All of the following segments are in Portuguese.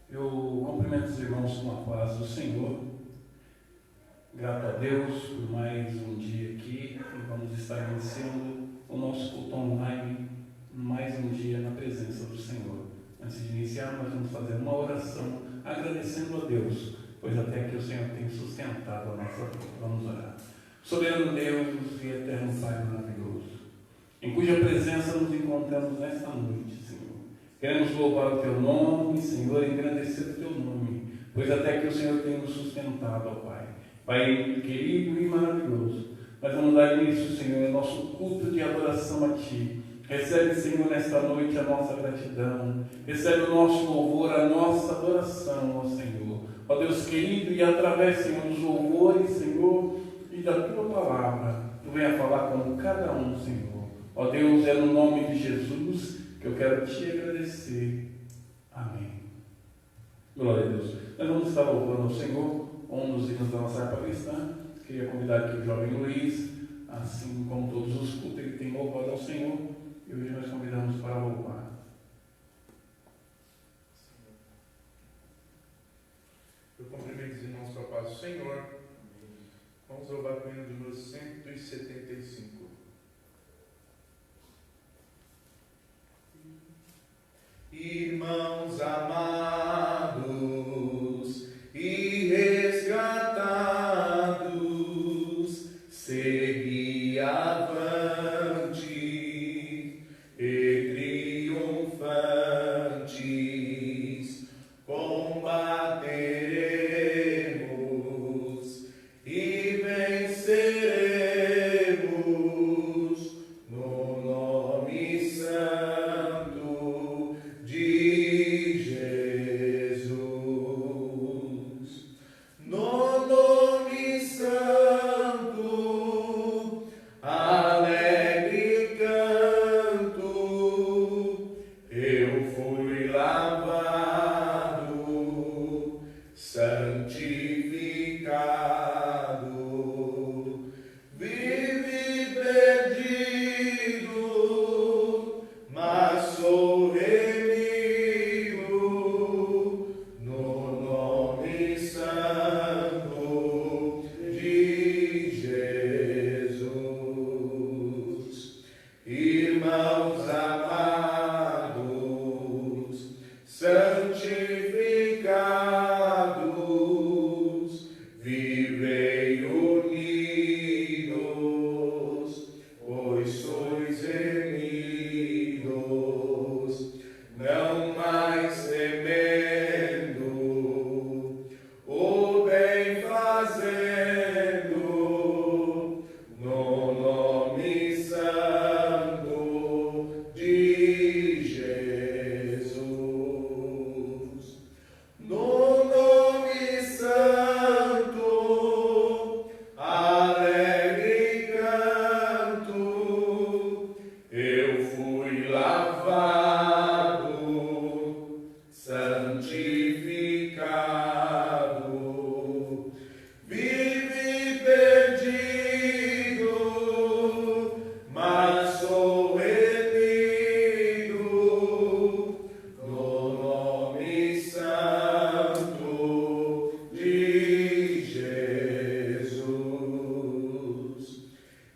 Eu cumprimento os irmãos com a paz do Senhor. Grato a Deus por mais um dia aqui e vamos estar iniciando o nosso culto online, mais um dia na presença do Senhor. Antes de iniciar, nós vamos fazer uma oração agradecendo a Deus, pois até que o Senhor tem sustentado a nossa vida. Vamos orar. Soberano Deus e eterno Pai maravilhoso, em cuja presença nos encontramos nesta noite, Senhor. Queremos louvar o Teu nome, Senhor, e engrandecer o Teu nome, pois até que o Senhor tem nos sustentado, ó Pai. Pai querido e maravilhoso, nós vamos dar início, Senhor, ao nosso culto de adoração a Ti. Recebe, Senhor, nesta noite a nossa gratidão, recebe o nosso louvor, a nossa adoração, ó Senhor. Ó Deus querido, e através, Senhor, dos louvores, Senhor, e da Tua palavra, Tu venha falar com cada um, Senhor. Ó Deus, é no nome de Jesus que eu quero Te agradecer. Amém. Glória a Deus. Nós vamos estar louvando ao Senhor, um dos hinos da nossa harpa cristã. Queria convidar aqui o jovem Luiz, assim como todos os cultos, ele tem louvado ao Senhor, e hoje nós convidamos para louvar. Eu cumprimento os irmãos com a paz do Senhor. Vamos louvar com o hino de número 175. Irmãos amados e resgatados, segui avante e triunfantes, combateremos e venceremos no nome santo de Jesus. No nome santo, alegre canto, eu fui lavado, santificado, vivi perdido, mas sou remido no nome santo de Jesus. Irmãos amados, santificados, vivei unidos, pois sois remidos, não mais temendo o bem fazendo, no nome santo de Jesus. No nome santo, alegre canto, eu fui lavado, santificado, vivi perdido, mas sou remido no nome santo de Jesus.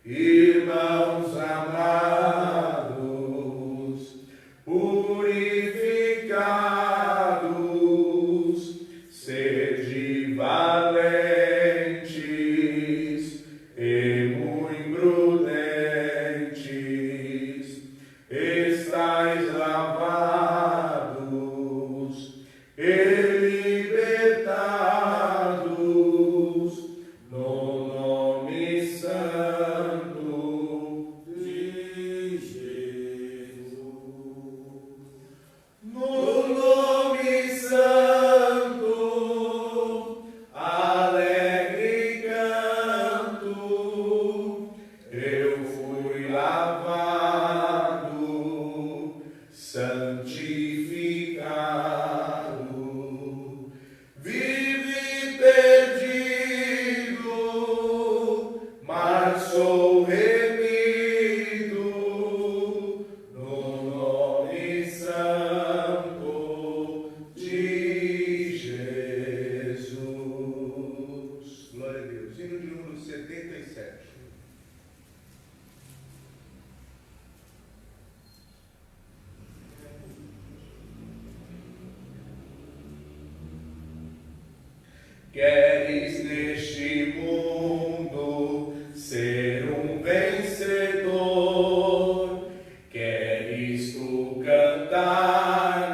Irmãos amados, purificados, sede valentes e muito prudentes, estais lavados e libertados no nome santo de Jesus. No Queres neste mundo ser um vencedor? Queres tu cantar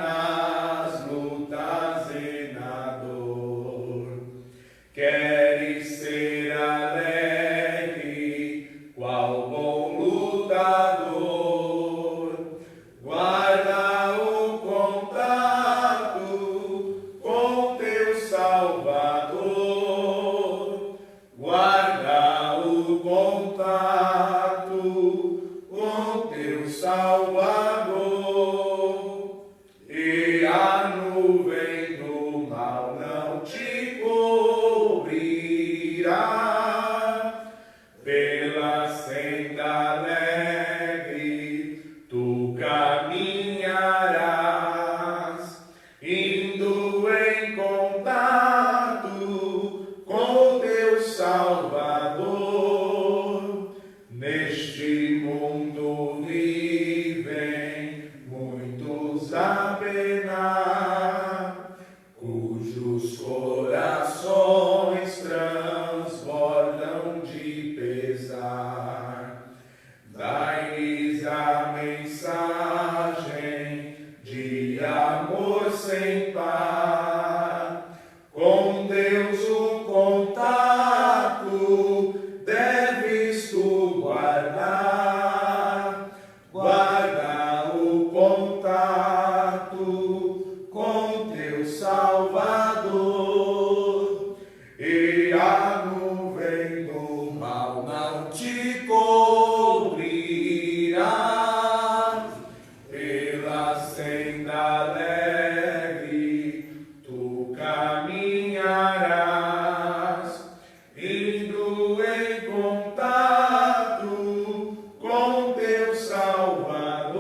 nas lutas e na dor? Queres ser alegre, qual bom lutador? Guarda o contato com teu Salvador. Guarda o contato com teu Salvador. E a nuvem do mal não te cobrirá. Pela senda alegre tu caminharás, indo em contato com teu Salvador. Neste mundo vivem muitos a penar, cujos corações transbordam de pesar. Dai-lhes a mensagem de amor sem par. Com Deus o contato deves tu guardar. Guarda o contato com teu Salvador. E a nuvem do mal não te cobrirá. Pela senda alegre tu caminharás, indo em contato com teu Salvador.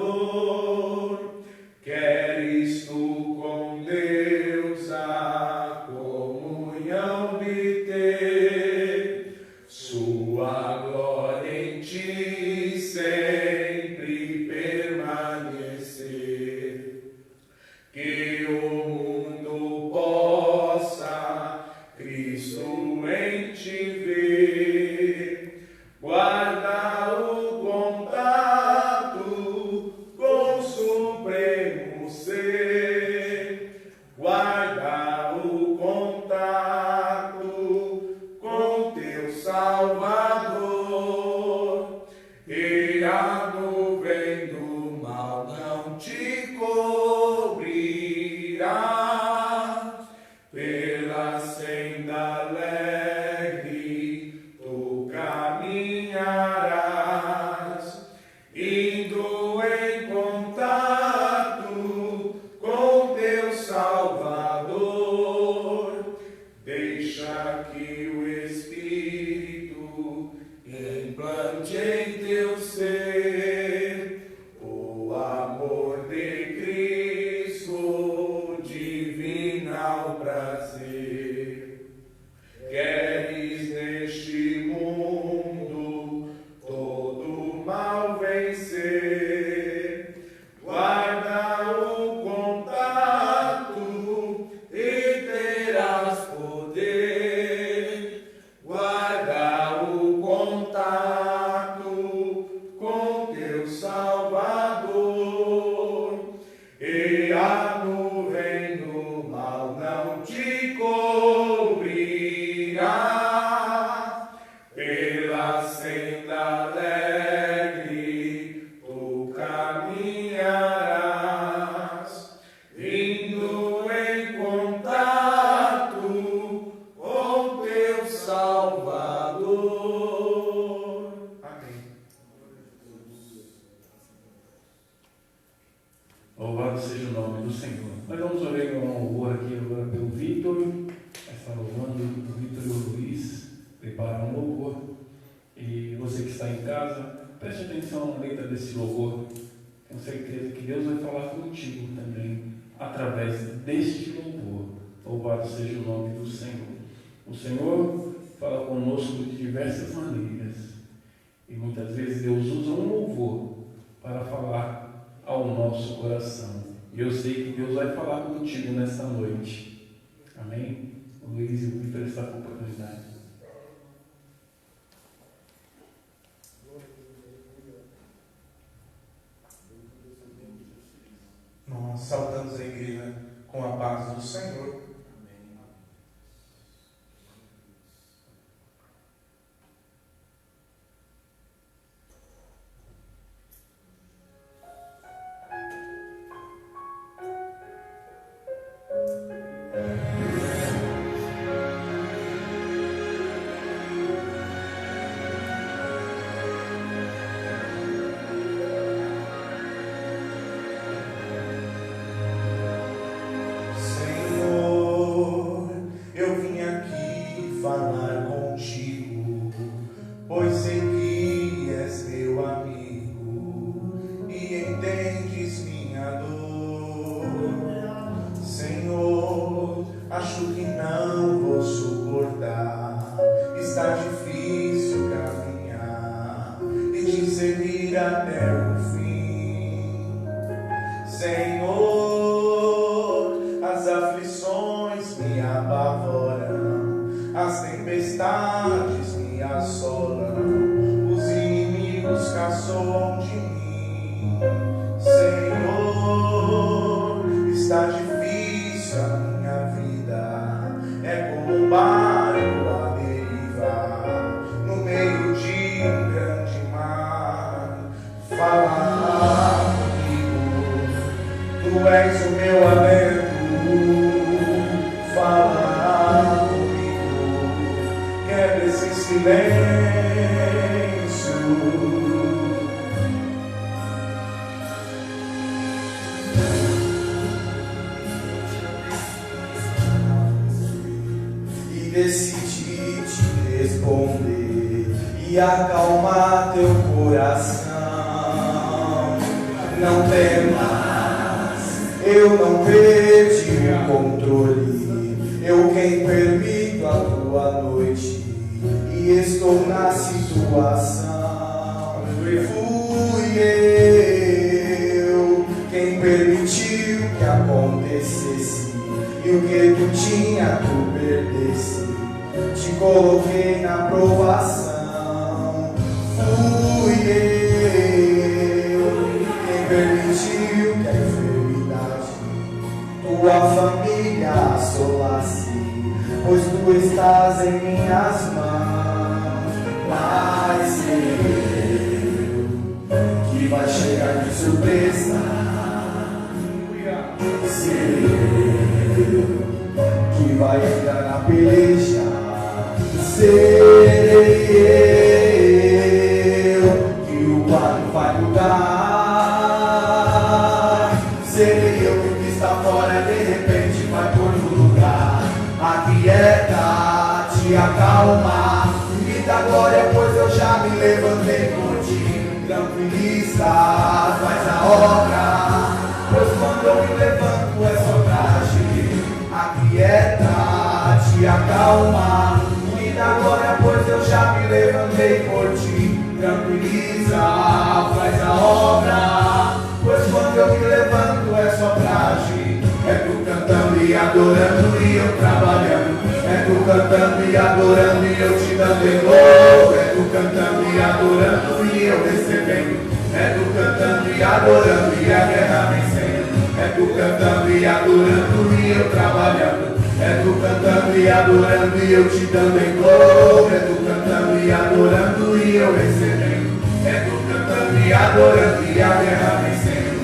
Queres tu com Deus a comunhão de ter, sua glória em ti sempre permanecer. Que o mundo possa Cristo em ti ver. Guarda o contato com o supremo ser. Guarda o contato com teu Salvador. E a nuvem do mal não te cobrirá. Pela senda alegre tu caminharás, indo em contato com teu Salvador. Deixa que o Espírito implante em teu ser o amor de Cristo, divinal prazer. Queres neste mundo todo mal vencer? Guarda o contato e terás poder. Guarda o contato com teu Salvador. E a nuvem do mal não te cobrirá. Pela senda alegre tu caminharás, indo em contato com teu Salvador. Amém. Louvado seja o nome do Senhor. Nós vamos orar um louvor aqui agora pelo Vitor. Vai estar louvando o Vitor e o Luiz. Preparam um louvor. E você que está em casa, preste atenção na letra desse louvor. Tenho certeza que Deus vai falar contigo também através deste louvor. Louvado seja o nome do Senhor. O Senhor fala conosco de diversas maneiras. E muitas vezes Deus usa um louvor para falar ao nosso coração. E eu sei que Deus vai falar contigo nesta noite. Amém? Luiz e o Vitor essa oportunidade. Nós saudamos a igreja com a paz do Senhor. Decidi te responder e acalmar teu coração. Não temas, eu não perdi o controle. Eu quem permito a tua noite e estou na situação. Fui eu quem permitiu que acontecesse e o que tu tinha tu perdesse. Te coloquei na provação. Fui eu quem permitiu que a enfermidade tua família assolasse, pois tu estás em minhas mãos. Mas sei eu que vai chegar de surpresa. Sei eu que vai entrar na peleja. Serei eu que o quadro vai mudar. Serei eu que o que está fora de repente vai pôr no lugar. Aquieta, te acalma, me dá glória, pois eu já me levantei por ti. Tranquiliza, faz a obra, pois quando eu me levanto é só pra agir. Aquieta, te acalma, me dá glória, pois eu já me levantei por ti. Tranquiliza, faz a obra, pois quando eu me levanto é só pra agir. É tu cantando e adorando e eu trabalhando. É tu cantando e adorando e eu te dando em louvor. É tu cantando e adorando e eu recebendo. É tu cantando e adorando e a guerra vencendo. É tu cantando e adorando e eu trabalhando. É tu cantando e adorando e eu te dando em louvor. É tu cantando e adorando e eu recebendo. É tu cantando e adorando e a guerra vencendo.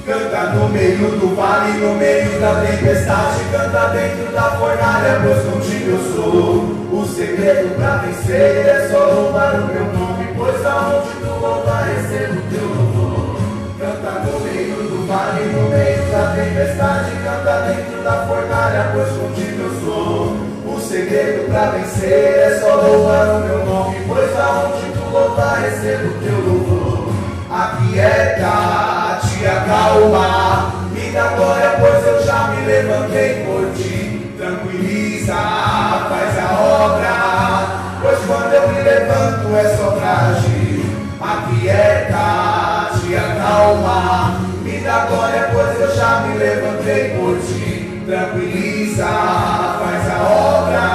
Canta no meio do vale, no meio da tempestade. Canta dentro da fornalha, pois contigo eu sou. O segredo pra vencer é só louvar o meu nome, pois aonde tu louvar recebo teu louvor. Canta no meio do vale, no meio da tempestade. Canta dentro da fornalha, pois contigo eu sou. O segredo pra vencer é só louvar o meu nome, pois aonde tu louvar recebo teu louvor. Aquieta, te acalma, me dá glória, pois eu já me levantei por ti. Tranquiliza, faz a obra, pois quando eu me levanto é só pra agir. Aquieta, te acalma, me dá glória, pois eu já me levantei por ti. tranquiliza, faz a obra.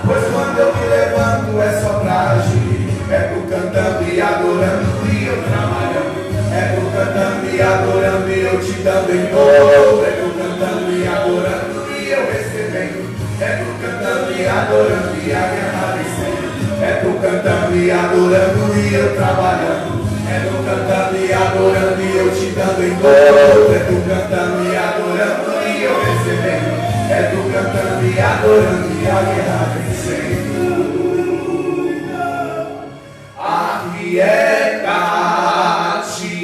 Pois quando eu me levanto é só pra agir. É tu cantando e adorando e eu trabalhando. É tu cantando e adorando e eu te dando em dobro. É tu cantando e adorando e eu recebendo. É tu cantando e adorando e a guerra vencendo. É tu cantando e adorando e eu trabalhando. É tu cantando e adorando e eu te dando em dobro. É tu cantando e adorando e eu recebendo. É tu cantando e adorando e a guerra vencendo. Aquieta-te,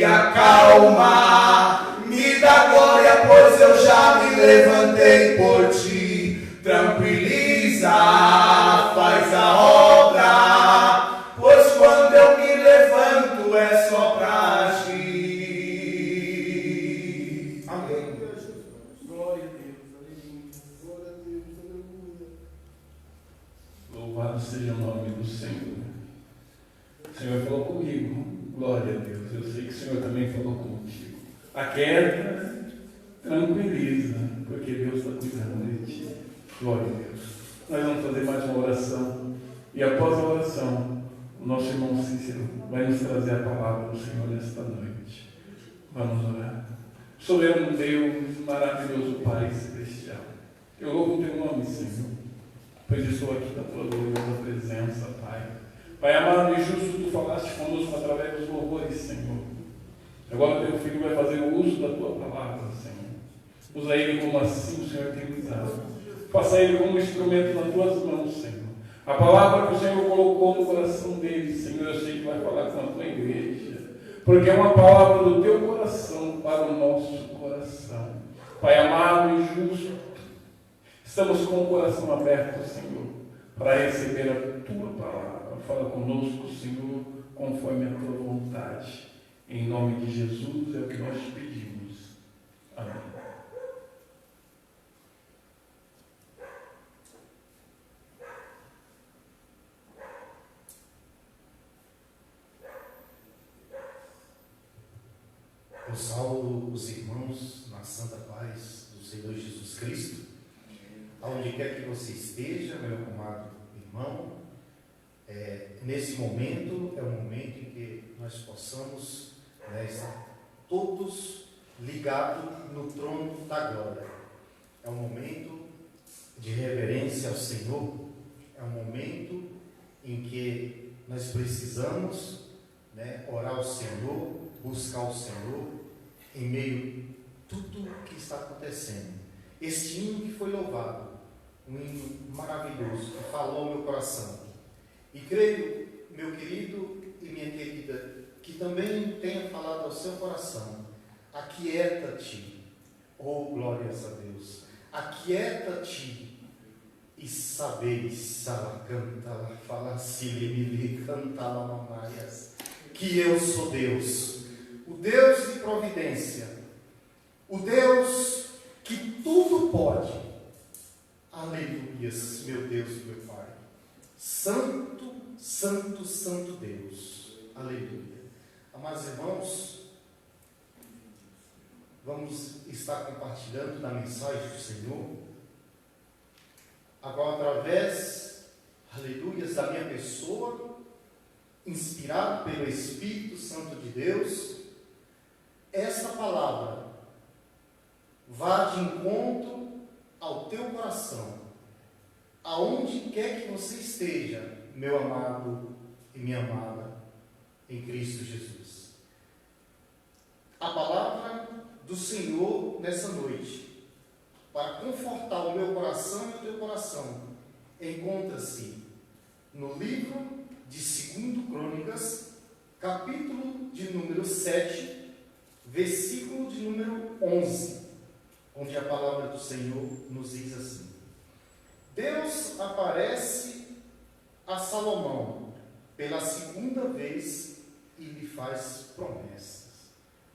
acalma, me dá glória, pois eu já me levantei por ti. Tranquiliza, faz a obra, pois quando eu me levanto é só pra agir. Amém. Glória a Deus, aleluia. Glória a Deus, aleluia. Louvado seja o nome do Senhor. O Senhor falou comigo. Glória a Deus. Eu sei que o Senhor também falou contigo. Aquieta, tranquiliza, porque Deus está cuidando de ti. Glória a Deus. Nós vamos fazer mais uma oração. E após a oração, o nosso irmão Cícero vai nos trazer a palavra do Senhor nesta noite. Vamos orar. Soberano Deus, maravilhoso Pai Celestial. Eu louvo o teu nome, Senhor, pois estou aqui na tua gloriosa presença, Pai. Pai amado e justo, tu falaste conosco através dos louvores, Senhor. Agora teu filho vai fazer o uso da tua palavra, Senhor. Usa ele como assim o Senhor tem usado. Faça ele como instrumento nas tuas mãos, Senhor. A palavra que o Senhor colocou no coração dele, Senhor, eu sei que vai falar com a tua igreja. Porque é uma palavra do teu coração para o nosso coração. Pai amado e justo, estamos com o coração aberto, Senhor, para receber a tua palavra. Fala conosco, Senhor, conforme a tua vontade. Em nome de Jesus é o que nós te pedimos. Amém. Eu salvo os irmãos na santa paz do Senhor Jesus Cristo. Aonde quer que você esteja, meu amado irmão, nesse momento é um momento em que nós possamos estar todos ligados no trono da glória. É um momento de reverência ao Senhor, é um momento em que nós precisamos orar ao Senhor, buscar o Senhor em meio a tudo que está acontecendo. Este hino que foi louvado, um hino maravilhoso, que falou ao meu coração. E creio, meu querido e minha querida, que também tenha falado ao seu coração. Aquieta-te, oh glórias a Deus, aquieta-te e sabeis, ela canta, ela fala, se canta, ela mamaias, que eu sou Deus, o Deus de providência, o Deus que tudo pode. Aleluias, meu Deus e meu Pai. Santo, santo, santo Deus. Aleluia. Amados irmãos, vamos estar compartilhando da mensagem do Senhor. Agora, através, aleluias, da minha pessoa, inspirado pelo Espírito Santo de Deus, esta palavra vá de encontro ao teu coração, aonde quer que você esteja, meu amado e minha amada, em Cristo Jesus. A palavra do Senhor nessa noite, para confortar o meu coração e o teu coração, encontra-se no livro de 2 Crônicas, capítulo de número 7, versículo de número 11, onde a palavra do Senhor nos diz assim: Deus aparece a Salomão pela segunda vez e lhe faz promessas.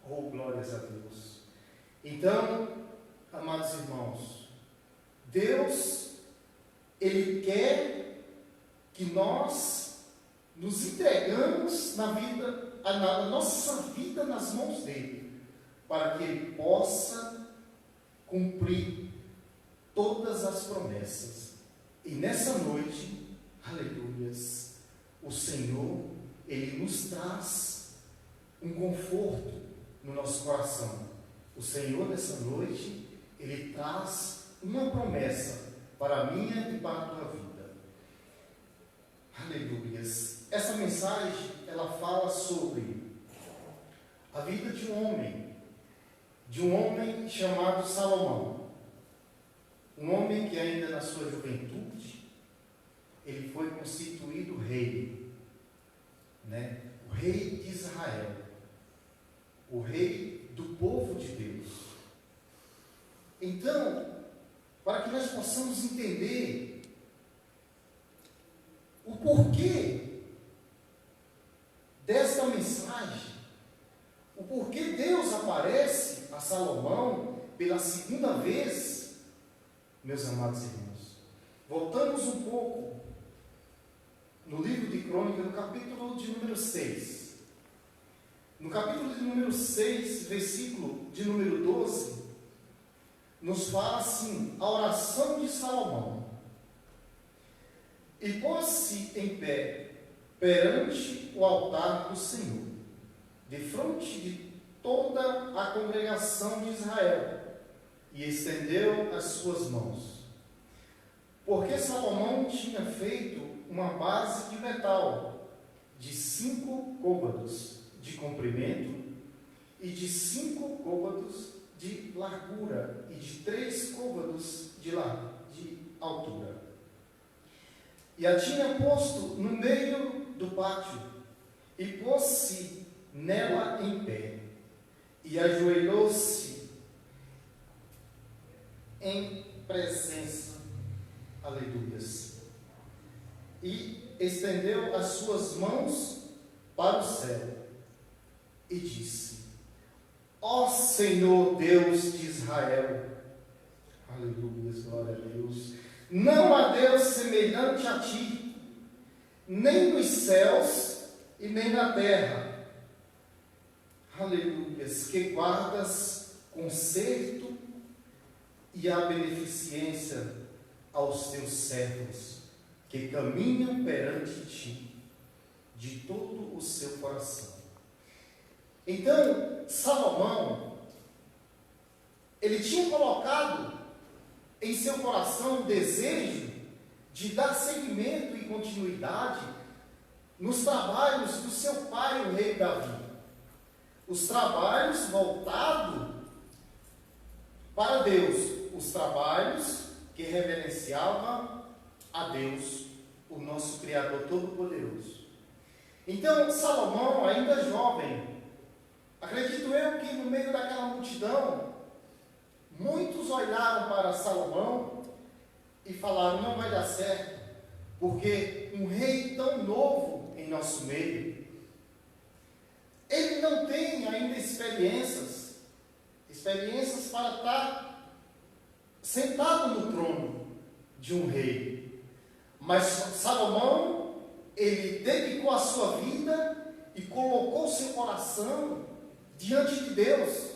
Oh, glórias a Deus! Então, amados irmãos, Deus, Ele quer que nós nos entregamos a nossa vida nas mãos dEle, para que Ele possa cumprir todas as promessas. E nessa noite, aleluias, o Senhor, Ele nos traz um conforto no nosso coração. O Senhor, nessa noite, Ele traz uma promessa para a minha e para a tua vida. Aleluias. Essa mensagem, ela fala sobre a vida de um homem chamado Salomão. Um homem que ainda na sua juventude, ele foi constituído rei, né? O rei de Israel, o rei do povo de Deus. Então, para que nós possamos entender o porquê desta mensagem, o porquê Deus aparece a Salomão pela segunda vez, meus amados irmãos. Voltamos um pouco no livro de Crônica, no capítulo de número 6. No capítulo de número 6, versículo de número 12, nos fala assim, a oração de Salomão. E pôs-se em pé perante o altar do Senhor, defronte de toda a congregação de Israel, e estendeu as suas mãos. Porque Salomão tinha feito uma base de metal, de 5 côvados de comprimento, e de 5 côvados de largura, e de 3 côvados de altura. E a tinha posto no meio do pátio, e pôs-se nela em pé, e ajoelhou-se em presença, aleluias, e estendeu as suas mãos para o céu, e disse: ó Senhor Deus de Israel, aleluias, glória a Deus, não há Deus semelhante a ti, nem nos céus e nem na terra, aleluias, que guardas conserto e a beneficência aos teus servos, que caminham perante ti de todo o seu coração. Então, Salomão, ele tinha colocado em seu coração o desejo de dar seguimento e continuidade nos trabalhos do seu pai, o rei Davi. Os trabalhos voltados para Deus, os trabalhos que reverenciavam a Deus, o nosso Criador Todo-Poderoso. Então, Salomão, ainda jovem, acredito eu que no meio daquela multidão, muitos olharam para Salomão e falaram: não vai dar certo, porque um rei tão novo em nosso meio, ele não tem ainda experiências para estar sentado no trono de um rei. Mas Salomão, ele dedicou a sua vida e colocou seu coração diante de Deus,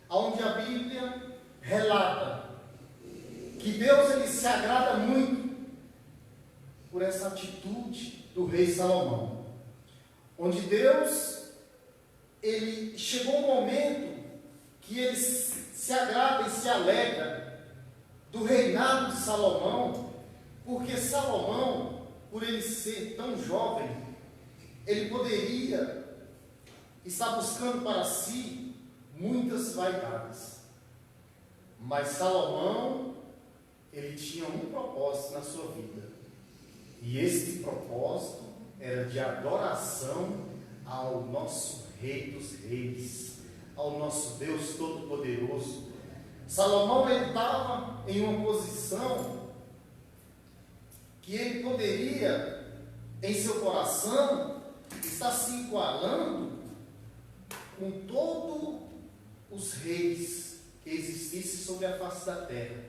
onde a Bíblia relata que Deus, ele se agrada muito por essa atitude do rei Salomão, onde Deus, ele chegou um momento que ele se agrada e se alegra do reinado de Salomão, porque Salomão, por ele ser tão jovem, ele poderia estar buscando para si muitas vaidades. Mas Salomão, ele tinha um propósito na sua vida. E esse propósito era de adoração ao nosso Rei dos Reis, ao nosso Deus Todo-Poderoso. Salomão, ele estava em uma posição que ele poderia, em seu coração, estar se igualando com todos os reis que existissem sobre a face da terra,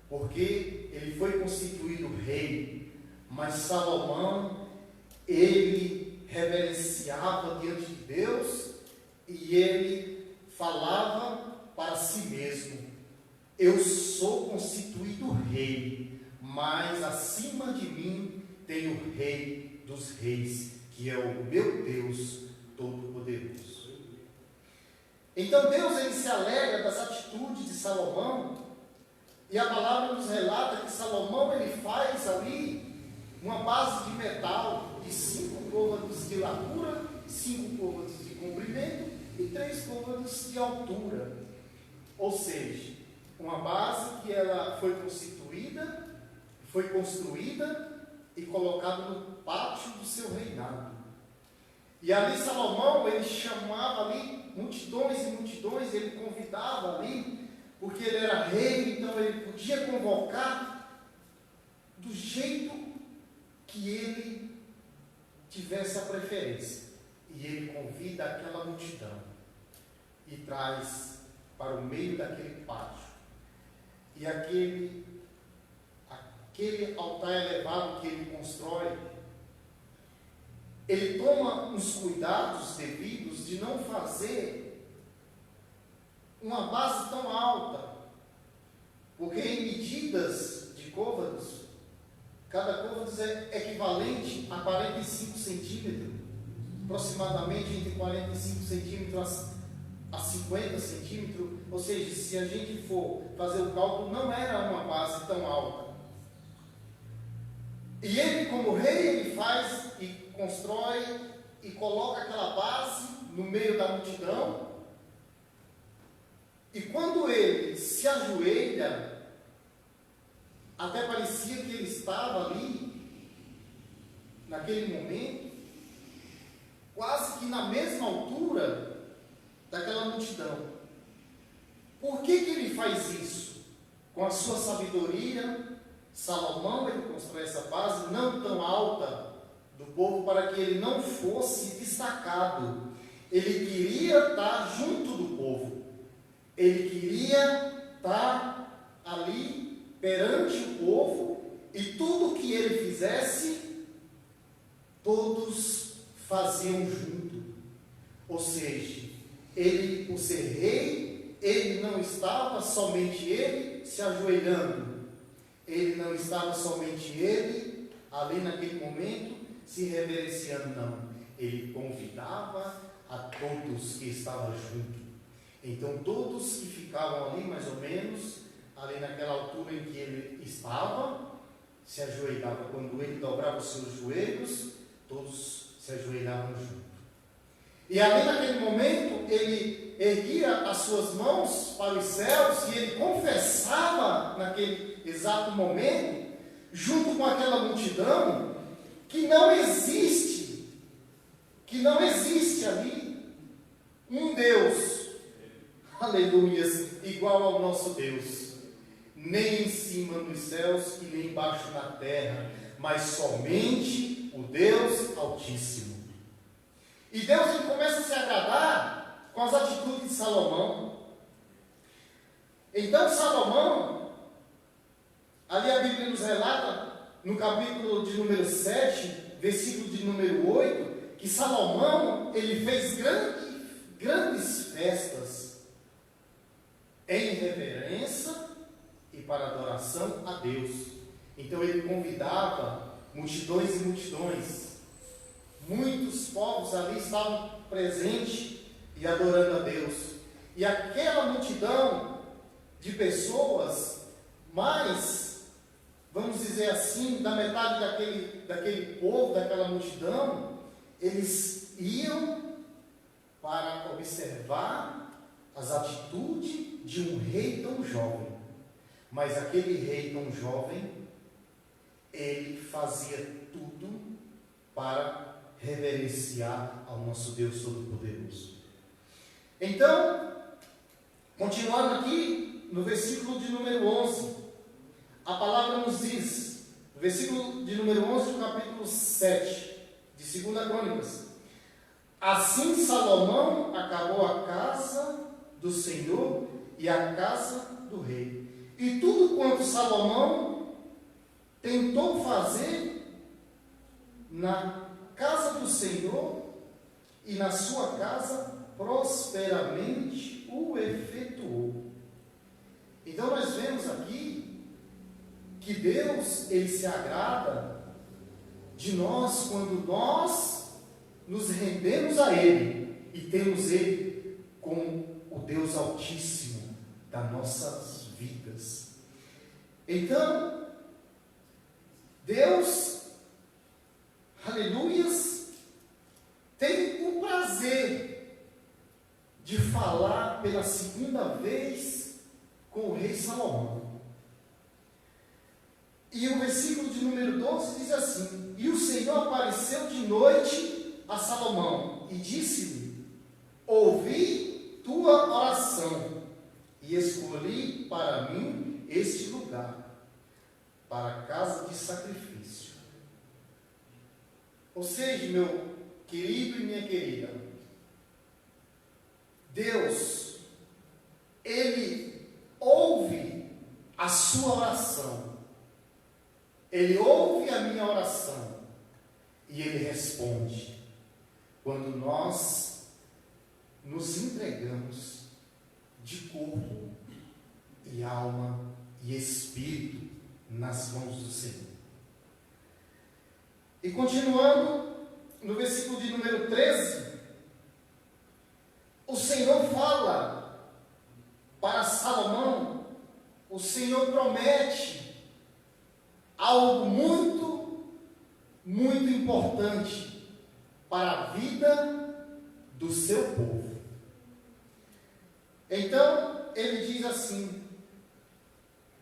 porque ele foi constituído rei, mas Salomão, ele reverenciava diante de Deus e ele falava para si mesmo: eu sou constituído rei, mas acima de mim tem o Rei dos Reis, que é o meu Deus Todo-Poderoso. Então Deus, ele se alegra das atitudes de Salomão, e a palavra nos relata que Salomão, ele faz ali uma base de metal de 5 côvados de largura, 5 côvados de comprimento e 3 côvados de altura. Ou seja, uma base que ela foi construída e colocada no pátio do seu reinado. E ali Salomão, ele chamava ali multidões e multidões, ele convidava ali, porque ele era rei, então ele podia convocar do jeito que ele tivesse a preferência. E ele convida aquela multidão e traz para o meio daquele pátio. E aquele altar elevado que ele constrói, ele toma uns cuidados devidos de não fazer uma base tão alta, porque em medidas de côvados, cada côvado é equivalente a 45 centímetros, aproximadamente entre 45 centímetros a 50 centímetros, ou seja, se a gente for fazer o cálculo, não era uma base tão alta. E ele, como rei, ele faz e constrói e coloca aquela base no meio da multidão. E quando ele se ajoelha, até parecia que ele estava ali, naquele momento, quase que na mesma altura daquela multidão. Por que ele faz isso? Com a sua sabedoria, Salomão, ele constrói essa base não tão alta do povo para que ele não fosse destacado. Ele queria estar junto do povo. Ele queria estar ali perante o povo e tudo que ele fizesse, todos faziam junto. Ou seja, ele, por ser rei, ele não estava somente ele se ajoelhando. Ele não estava somente ele, ali naquele momento, se reverenciando, não. Ele convidava a todos que estavam junto. Então, todos que ficavam ali, mais ou menos, ali naquela altura em que ele estava, se ajoelhavam. Quando ele dobrava os seus joelhos, todos se ajoelhavam junto. E ali naquele momento, ele erguia as suas mãos para os céus e ele confessava naquele exato momento, junto com aquela multidão, que não existe ali um Deus, aleluia, igual ao nosso Deus, nem em cima dos céus e nem embaixo na terra, mas somente o Deus Altíssimo. E Deus, ele começa a se agradar com as atitudes de Salomão. Então Salomão, ali a Bíblia nos relata, no capítulo de número 7, versículo de número 8, que Salomão, ele fez grandes festas em reverência e para adoração a Deus. Então ele convidava multidões e multidões. Muitos povos ali estavam presentes e adorando a Deus. E aquela multidão de pessoas, mais, vamos dizer assim, da metade daquele povo, daquela multidão, eles iam para observar as atitudes de um rei tão jovem. Mas aquele rei tão jovem, ele fazia tudo para reverenciar ao nosso Deus Todo-Poderoso. Então, continuando aqui, no versículo de número 11, a palavra nos diz, no versículo de número 11 do capítulo 7, de 2 Crônicas: assim Salomão acabou a casa do Senhor e a casa do rei. E tudo quanto Salomão tentou fazer na casa do Senhor e na sua casa, prosperamente o efetuou. Então nós vemos aqui que Deus, Ele se agrada de nós quando nós nos rendemos a Ele e temos Ele como o Deus Altíssimo das nossas vidas. Então, Deus, aleluias, tem o prazer de falar pela segunda vez com o rei Salomão. E o versículo de número 12 diz assim: e o Senhor apareceu de noite a Salomão e disse-lhe: ouvi tua oração e escolhi para mim este lugar, para a casa de sacrifício. Ou seja, meu querido e minha querida, Deus, Ele ouve a sua oração, Ele ouve a minha oração e Ele responde quando nós nos entregamos de corpo e alma e espírito nas mãos do Senhor. E continuando, no versículo de número 13, o Senhor fala para Salomão, o Senhor promete algo muito, muito importante para a vida do seu povo. Então, ele diz assim: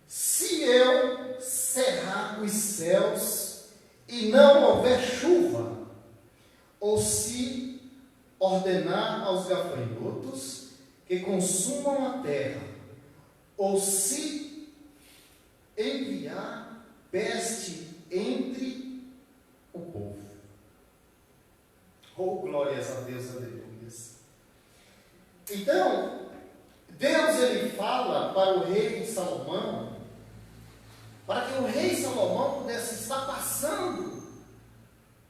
se eu cerrar os céus e não houver chuva, ou se ordenar aos gafanhotos que consumam a terra, ou se enviar peste entre o povo. Oh, glórias a Deus, aleluias. Então, Deus, ele fala para o rei Salomão, para que o rei Salomão pudesse estar passando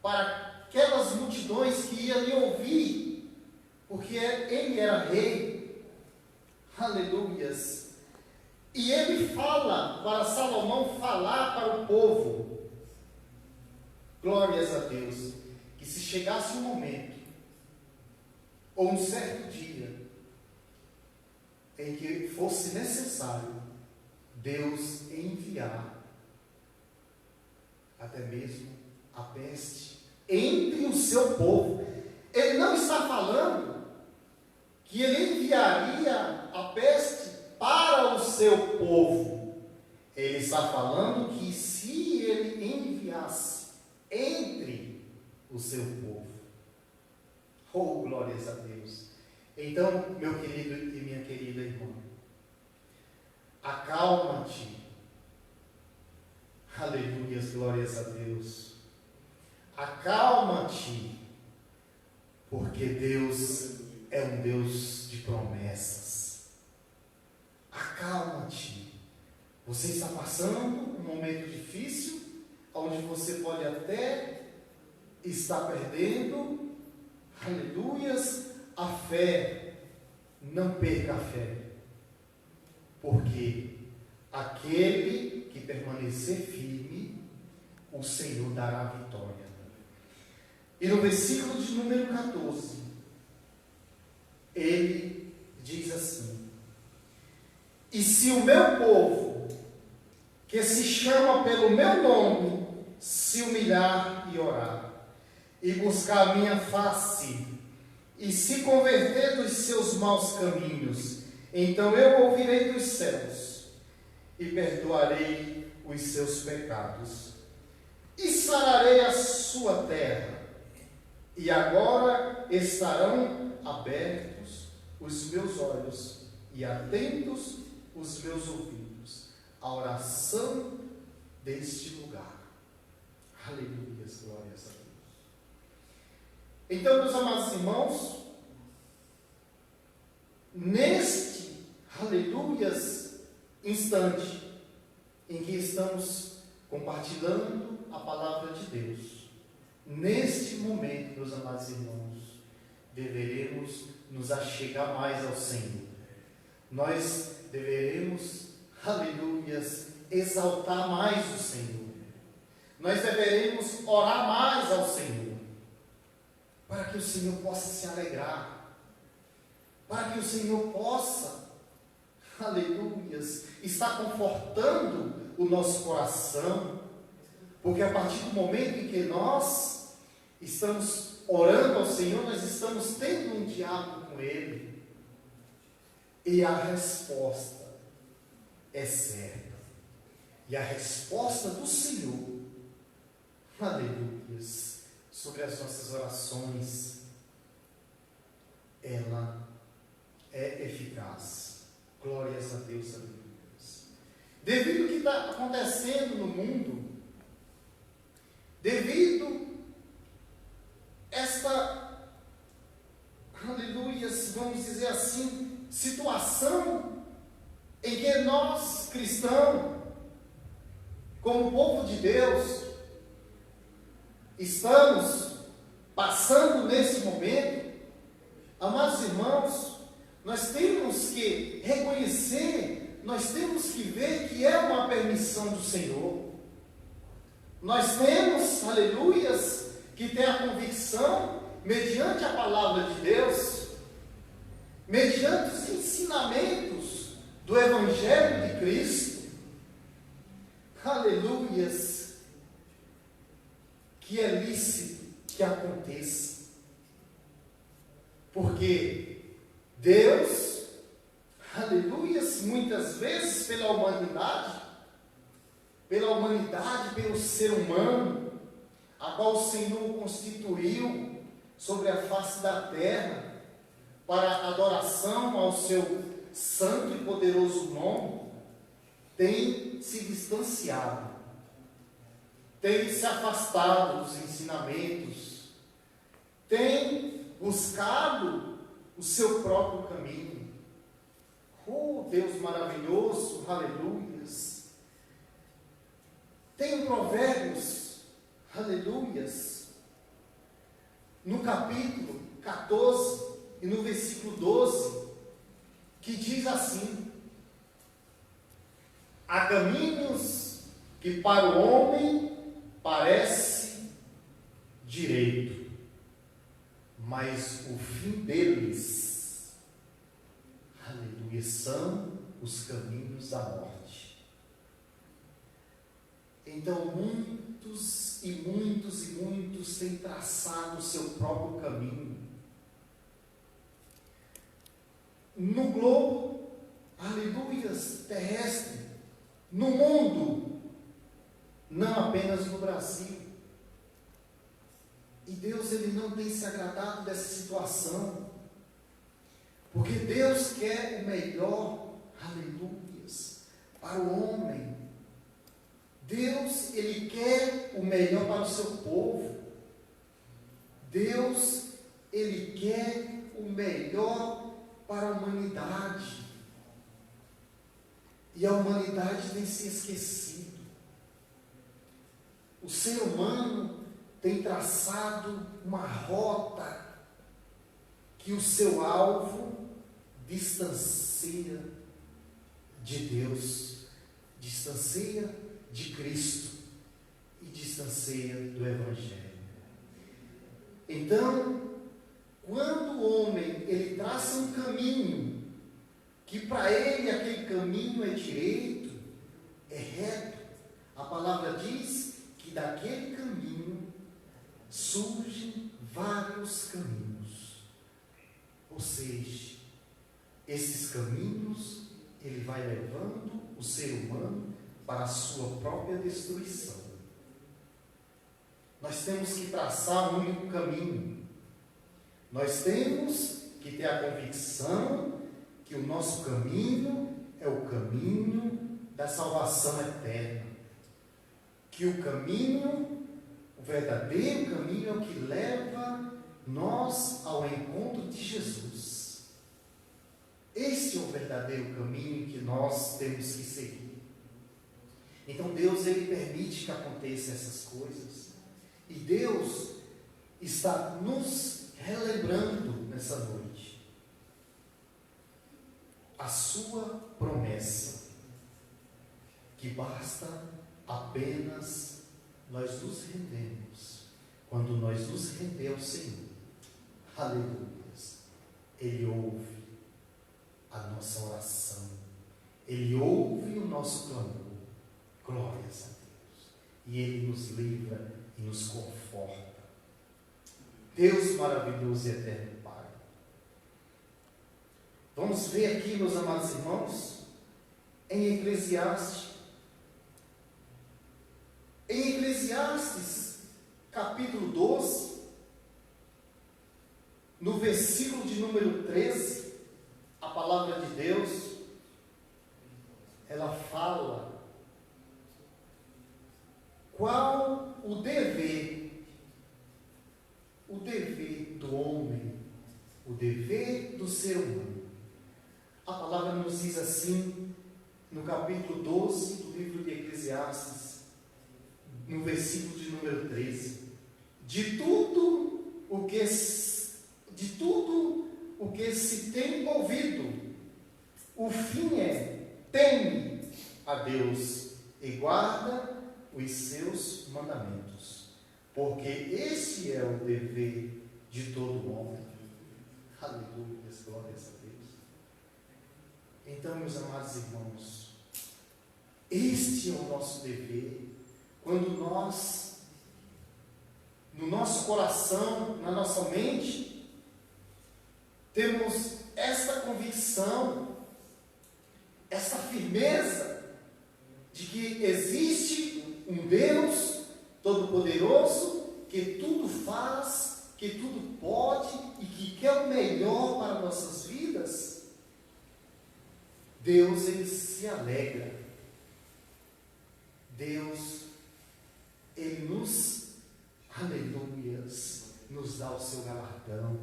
para aquelas multidões que iam lhe ouvir, porque ele era rei, aleluias, e ele fala para Salomão falar para o povo, glórias a Deus, que se chegasse um momento, ou um certo dia, em que fosse necessário Deus enviar até mesmo a peste entre o seu povo. Ele não está falando que ele enviaria a peste para o seu povo. Ele está falando que se ele enviasse entre o seu povo. Oh, glórias a Deus. Então, meu querido e minha querida irmã, acalma-te. Aleluias, glórias a Deus. Acalma-te, porque Deus é um Deus de promessas. Acalma-te. Você está passando um momento difícil, onde você pode até estar perdendo, aleluias, a fé. Não perca a fé, porque aquele que permanecer firme, o Senhor dará a vitória. E no versículo de número 14, ele diz assim: e se o meu povo, que se chama pelo meu nome, se humilhar e orar, e buscar a minha face, e se converter dos seus maus caminhos, então eu ouvirei dos céus, e perdoarei os seus pecados, e sararei a sua terra, e agora estarão abertos os meus olhos, e atentos os meus ouvidos, à oração deste lugar. Aleluia, glórias a Deus. Então, meus amados irmãos, neste, aleluias, instante em que estamos compartilhando a palavra de Deus, neste momento, meus amados irmãos, deveremos nos achegar mais ao Senhor. Nós deveremos, aleluias, exaltar mais o Senhor. Nós deveremos orar mais ao Senhor, para que o Senhor possa se alegrar, para que o Senhor possa, aleluias, estar confortando o nosso coração, porque a partir do momento em que nós estamos orando ao Senhor, nós estamos tendo um diálogo com Ele, e a resposta é certa, e a resposta do Senhor, aleluias, sobre as nossas orações, ela é eficaz. Glórias a Deus, aleluias. Devido ao que está acontecendo no mundo, devido esta, aleluias, vamos dizer assim, situação em que nós, cristãos, como povo de Deus, estamos passando nesse momento, amados irmãos, nós temos que reconhecer, nós temos que ver que é uma permissão do Senhor. Nós temos, aleluias, que ter a convicção, mediante a palavra de Deus, mediante os ensinamentos do Evangelho de Cristo, aleluias, que é lícito que aconteça. Porque Deus, aleluias, muitas vezes pela humanidade, pelo ser humano, a qual o Senhor constituiu sobre a face da terra, para adoração ao seu santo e poderoso nome, tem se distanciado, tem se afastado dos ensinamentos, tem buscado o seu próprio caminho. Oh, Deus maravilhoso, aleluias. Tem Provérbios, aleluias, no capítulo 14 e no versículo 12, que diz assim: há caminhos que para o homem parece direito, mas o fim deles, aleluia, são os caminhos da morte. Então muitos e muitos e muitos têm traçado o seu próprio caminho no globo, aleluias, terrestre, no mundo, não apenas no Brasil. E Deus, Ele não tem se agradado dessa situação, porque Deus quer o melhor, aleluias, para o homem. Deus, Ele quer o melhor para o seu povo. Deus, Ele quer o melhor para a humanidade. E a humanidade tem se esquecido. O ser humano tem traçado uma rota que o seu alvo distancia de Deus, distancia de Cristo e distancia do Evangelho. Então, quando o homem ele traça um caminho que para ele aquele caminho é direito, é reto, a palavra diz que daquele caminho surgem vários caminhos. Ou seja, esses caminhos ele vai levando o ser humano para a sua própria destruição. Nós temos que traçar um único caminho. Nós temos que ter a convicção que o nosso caminho é o caminho da salvação eterna. Que o caminho, o verdadeiro caminho, é o que leva nós ao encontro de Jesus. Esse é o verdadeiro caminho que nós temos que seguir. Então Deus, Ele permite que aconteçam essas coisas. E Deus está nos relembrando nessa noite a sua promessa. que basta apenas nós nos rendemos. Quando nós nos rendemos ao Senhor, aleluia, Ele ouve a nossa oração, Ele ouve o nosso clamor, glórias a Deus, e Ele nos livra e nos conforta. Deus maravilhoso e eterno Pai. Vamos ver aqui, meus amados irmãos, em Eclesiastes. Em Eclesiastes, capítulo 12, no versículo de número 13, a palavra de Deus, ela fala qual o dever do homem, o dever do ser humano. A palavra nos diz assim, no capítulo 12 do livro de Eclesiastes, no versículo de número 13: de tudo o que se tem ouvido, o fim é: teme a Deus e guarda os seus mandamentos, porque esse é o dever de todo homem. Aleluia, glórias a Deus. Então, meus amados irmãos, este é o nosso dever. Quando nós, no nosso coração, na nossa mente, temos esta convicção, essa firmeza de que existe um Deus Todo-Poderoso que tudo faz, que tudo pode e que quer o melhor para nossas vidas, Deus, Ele se alegra. Deus, Ele nos, aleluias, nos dá o seu galardão.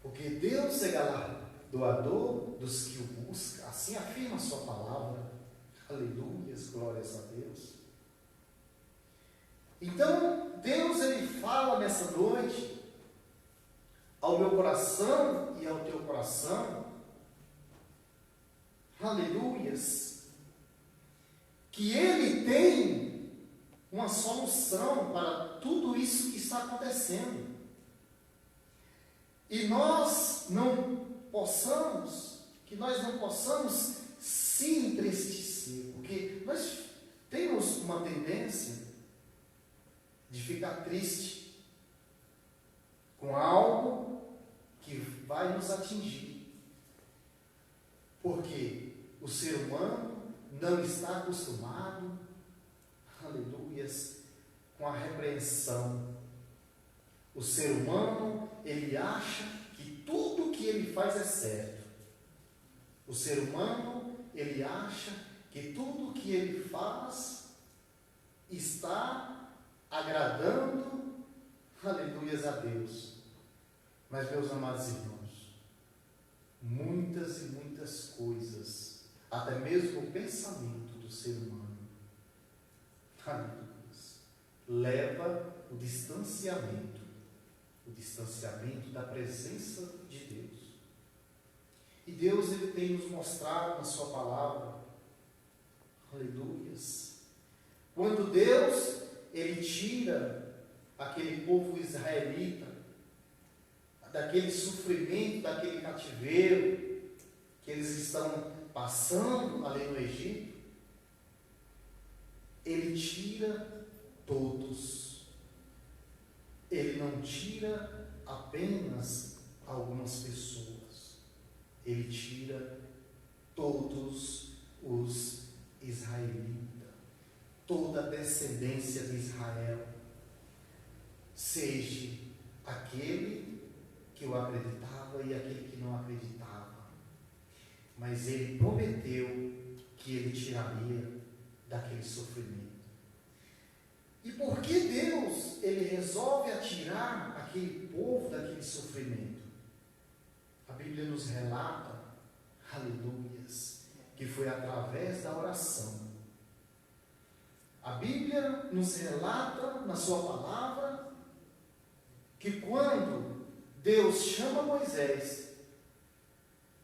Porque Deus é galardoador dos que o buscam. Assim afirma a sua palavra. Aleluias, glórias a Deus. Então, Deus, Ele fala nessa noite ao meu coração e ao teu coração, aleluias, que Ele tem uma solução para tudo isso que está acontecendo. E nós não possamos se entristecer, porque nós temos uma tendência de ficar triste com algo que vai nos atingir, porque o ser humano não está acostumado, aleluias, com a repreensão. O ser humano, ele acha que tudo que ele faz é certo. O ser humano, ele acha que tudo que ele faz está agradando, aleluias, a Deus. Mas, meus amados irmãos, muitas e muitas coisas, até mesmo o pensamento do ser humano, aleluias, leva o distanciamento da presença de Deus. E Deus, Ele tem nos mostrado na sua palavra, aleluias, quando Deus, Ele tira aquele povo israelita daquele sofrimento, daquele cativeiro que eles estão passando ali no Egito, Ele tira todos. Ele não tira apenas algumas pessoas. Ele tira todos os israelitas, toda a descendência de Israel, seja aquele que o acreditava e aquele que não acreditava. Mas Ele prometeu que Ele tiraria daquele sofrimento. E por que Deus, Ele resolve atirar aquele povo daquele sofrimento? A Bíblia nos relata, aleluias, que foi através da oração. A Bíblia nos relata na sua palavra que quando Deus chama Moisés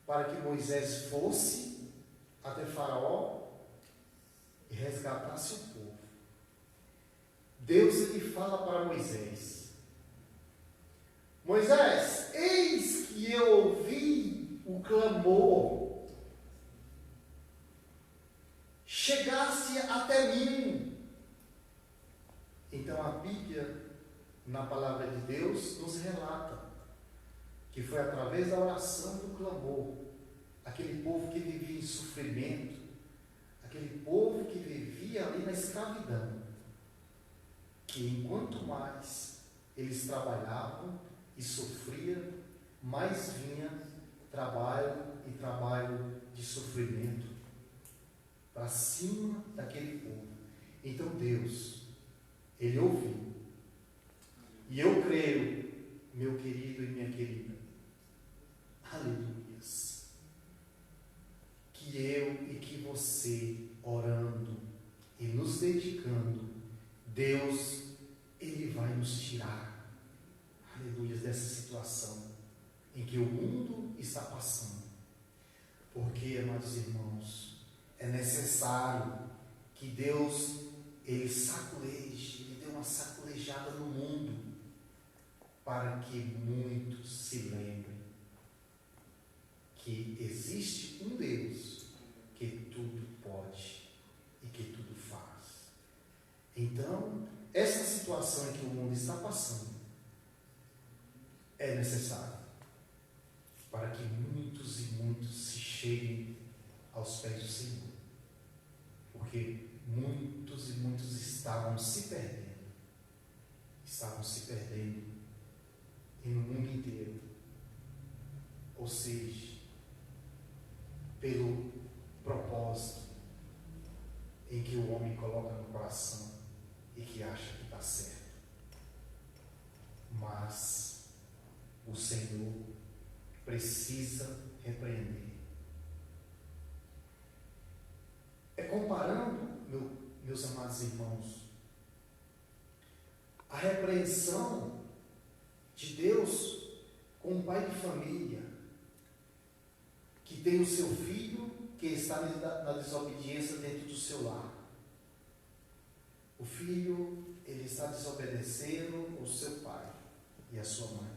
para que Moisés fosse até Faraó, resgatasse o povo. Deus ele fala para Moisés: Moisés, eis que eu ouvi o clamor, chegasse até mim. Então a Bíblia, na palavra de Deus, nos relata que foi através da oração do clamor, aquele povo que vivia em sofrimento, aquele povo que vivia ali na escravidão, que enquanto mais eles trabalhavam e sofriam, mais vinha trabalho e trabalho de sofrimento para cima daquele povo. Então Deus, Ele ouviu. E eu creio, meu querido e minha querida, aleluias, que eu e que você, orando e nos dedicando, Deus, Ele vai nos tirar, aleluias, dessa situação em que o mundo está passando. Porque, amados irmãos, é necessário que Deus, Ele saculeje, Ele dê uma saculejada no mundo, para que muitos se lembrem que existe um Deus que tudo pode e que tudo faz. Então, essa situação em que o mundo está passando é necessária para que muitos e muitos se cheguem aos pés do Senhor. Porque muitos e muitos estavam se perdendo. E no mundo inteiro. Ou seja, pelo propósito em que o homem coloca no coração e que acha que está certo. Mas o Senhor precisa repreender. É comparando, meus amados irmãos, a repreensão de Deus com um pai de família que tem o seu filho que está na desobediência dentro do seu lar. O filho, ele está desobedecendo o seu pai e a sua mãe.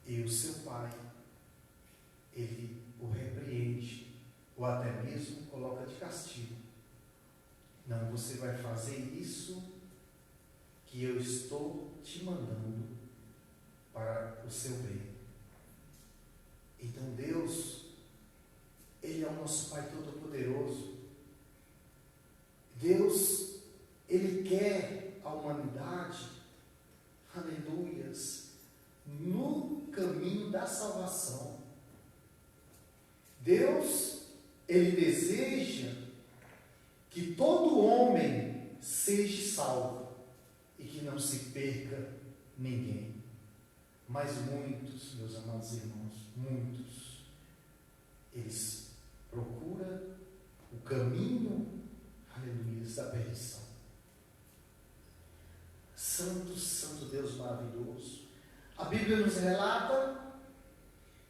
E o seu pai, ele o repreende, ou até mesmo coloca de castigo. Não, você vai fazer isso que eu estou te mandando para o seu bem. Então Deus, Ele é o nosso Pai Todo-Poderoso. Deus, Ele quer a humanidade, aleluias, no caminho da salvação. Deus, Ele deseja que todo homem seja salvo e que não se perca ninguém. Mas muitos, meus amados irmãos, muitos, eles procuram o caminho, aleluia, da perdição. Santo, Santo Deus maravilhoso. A Bíblia nos relata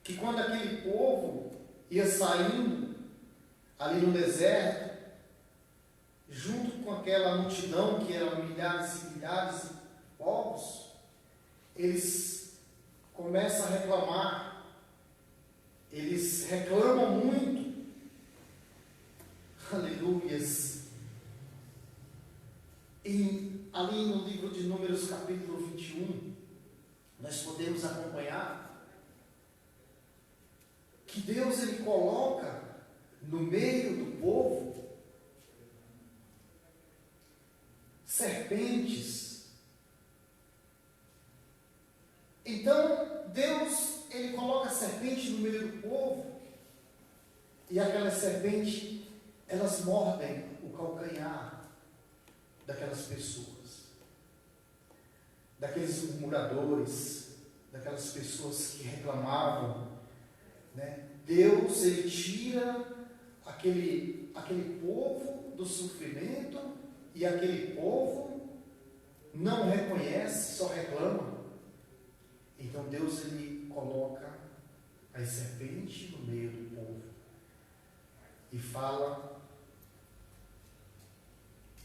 que quando aquele povo ia saindo ali no deserto, junto com aquela multidão que eram milhares e milhares de povos, eles começam a reclamar. Eles reclamam muito. Aleluias. E ali no livro de Números, capítulo 21, nós podemos acompanhar que Deus, Ele coloca no meio do povo serpentes. Então Deus, Ele coloca a serpente no meio do povo, e aquelas serpentes, elas mordem o calcanhar daquelas pessoas, daqueles murmuradores, daquelas pessoas que reclamavam, né? Deus, Ele tira aquele povo do sofrimento, e aquele povo não reconhece, só reclama. Então Deus, Ele coloca as serpentes no meio do povo e fala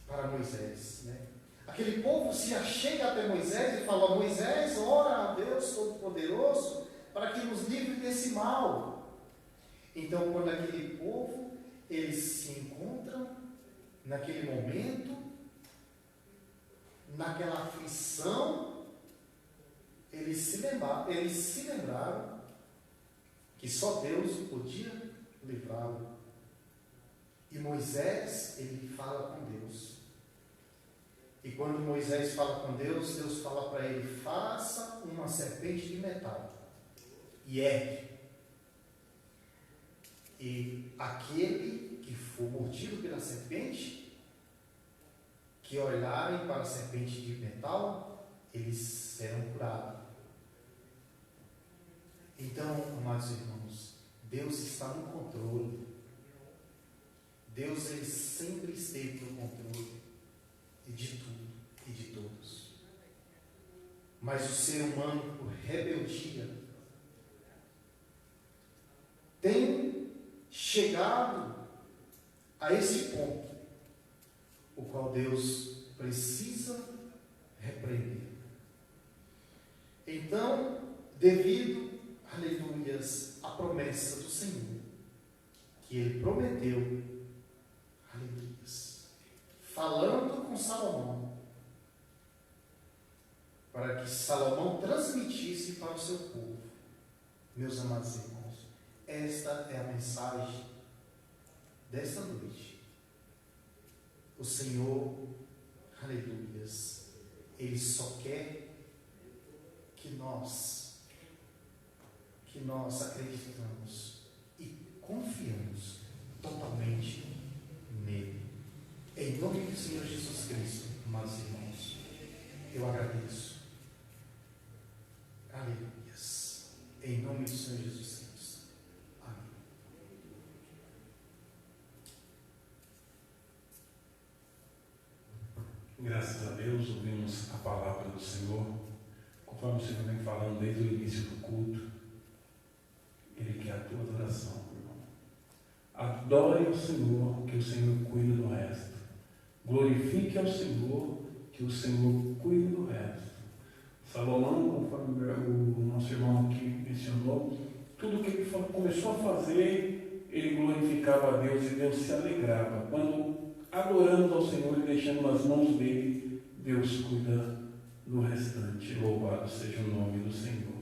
para Moisés, né? Aquele povo se achega até Moisés e fala: Moisés, ora a Deus Todo-Poderoso para que nos livre desse mal. Então, quando aquele povo, eles se encontram naquele momento, naquela aflição, eles se lembraram que só Deus podia livrá-lo. E Moisés, ele fala com Deus. E quando Moisés fala com Deus, Deus fala para ele: faça uma serpente de metal e ergue. E aquele que for mordido pela serpente, que olharem para a serpente de metal, eles serão curados. Então, amados irmãos, Deus está no controle. Deus, ele sempre esteve no controle de tudo e de todos. Mas o ser humano, por rebeldia, tem chegado a esse ponto, o qual Deus precisa repreender. Então, devido, aleluias, à promessa do Senhor, que Ele prometeu, aleluias, falando com Salomão, para que Salomão transmitisse para o seu povo. Meus amados irmãos, esta é a mensagem desta noite. O Senhor, aleluias, Ele só quer que nós acreditamos e confiamos totalmente nele. Em nome do Senhor Jesus Cristo, amados irmãos, eu agradeço. Aleluias. Em nome do Senhor Jesus Cristo. Amém. Graças a Deus, ouvimos a palavra do Senhor, conforme o Senhor vem falando desde o início do culto. Ele quer a tua adoração, irmão. Adore ao Senhor, que o Senhor cuida do resto. Glorifique ao Senhor, que o Senhor cuida do resto. Salomão, conforme o nosso irmão aqui mencionou, tudo que ele começou a fazer, ele glorificava a Deus e Deus se alegrava. Quando adoramos ao Senhor e deixando nas mãos dele, Deus cuida do restante. Louvado seja o nome do Senhor.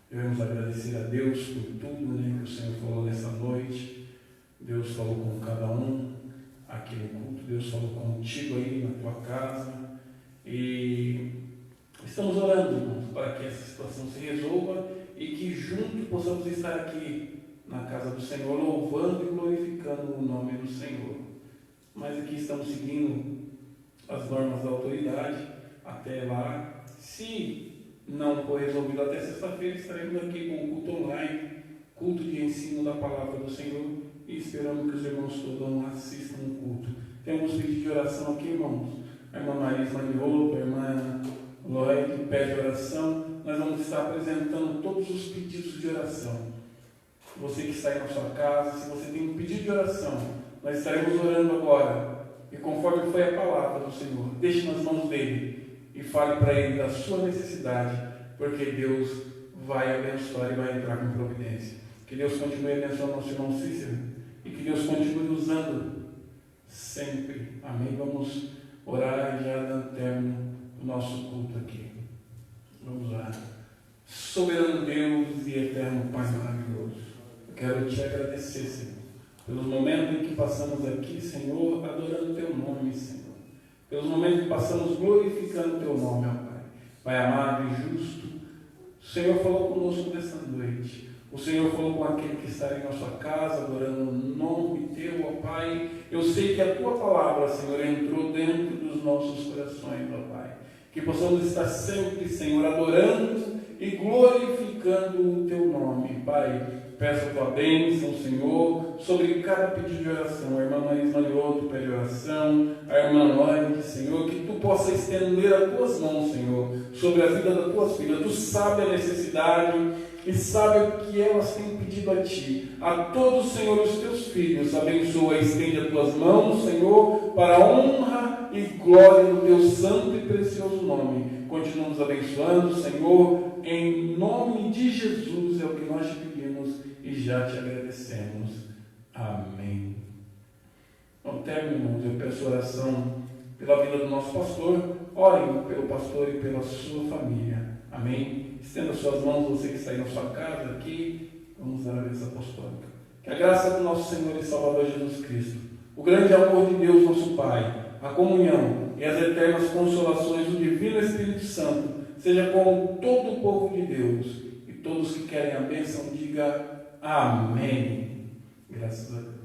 Devemos agradecer a Deus por tudo, que o Senhor falou nessa noite. Deus falou com cada um aqui no culto. Deus falou contigo aí na tua casa. E estamos orando, irmãos, para que essa situação se resolva e que juntos possamos estar aqui na casa do Senhor, louvando e glorificando o nome do Senhor. Mas aqui estamos seguindo as normas da autoridade até lá. Se não for resolvido até sexta-feira, estaremos aqui com o culto online, culto de ensino da palavra do Senhor, e esperamos que os irmãos todos assistam o culto. Temos pedido de oração aqui, irmãos. A irmã Marisa Maniolo, a irmã Lorena, que pede oração. Nós vamos estar apresentando todos os pedidos de oração. Você que está aí na sua casa, se você tem um pedido de oração, nós estaremos orando agora. E conforme foi a palavra do Senhor, deixe nas mãos dele e fale para ele da sua necessidade, porque Deus vai abençoar e vai entrar com providência. Que Deus continue abençoando nosso irmão Cícero e que Deus continue usando sempre. Amém? Vamos orar já dando término o nosso culto aqui. Vamos orar. Soberano Deus e eterno Pai maravilhoso, eu quero te agradecer, Senhor, pelos momentos em que passamos aqui, Senhor, adorando teu nome, Senhor. Pelos momentos que passamos glorificando teu nome, ó Pai. Pai amado e justo, o Senhor falou conosco nesta noite. O Senhor falou com aquele que está em nossa casa, adorando o nome teu, ó Pai. Eu sei que a tua palavra, Senhor, entrou dentro dos nossos corações, ó Pai. Que possamos estar sempre, Senhor, adorando e glorificando o teu nome, Pai. Peço a tua bênção, Senhor, sobre cada pedido de oração. A irmã Marisa Manioto pede oração, a irmã Lorena, Senhor, que tu possa estender as tuas mãos, Senhor, sobre a vida das tuas filhas. Tu sabes a necessidade e sabe o que elas têm pedido a Ti. A todos, Senhor, os Teus filhos, abençoa e estende as Tuas mãos, Senhor, para a honra e glória do Teu santo e precioso nome. Continua nos abençoando, Senhor, em nome de Jesus é o que nós te pedimos e já te agradecemos. Amém. Ao término, irmãos, eu peço oração pela vida do nosso pastor. Orem pelo pastor e pela sua família. Amém. Estenda suas mãos, você que está aí na sua casa, aqui. Vamos dar a bênção apostólica. Que a graça do nosso Senhor e Salvador Jesus Cristo, o grande amor de Deus, nosso Pai, a comunhão e as eternas consolações do Divino Espírito Santo seja com todo o povo de Deus. E todos que querem a bênção, diga amém. Graças a Deus.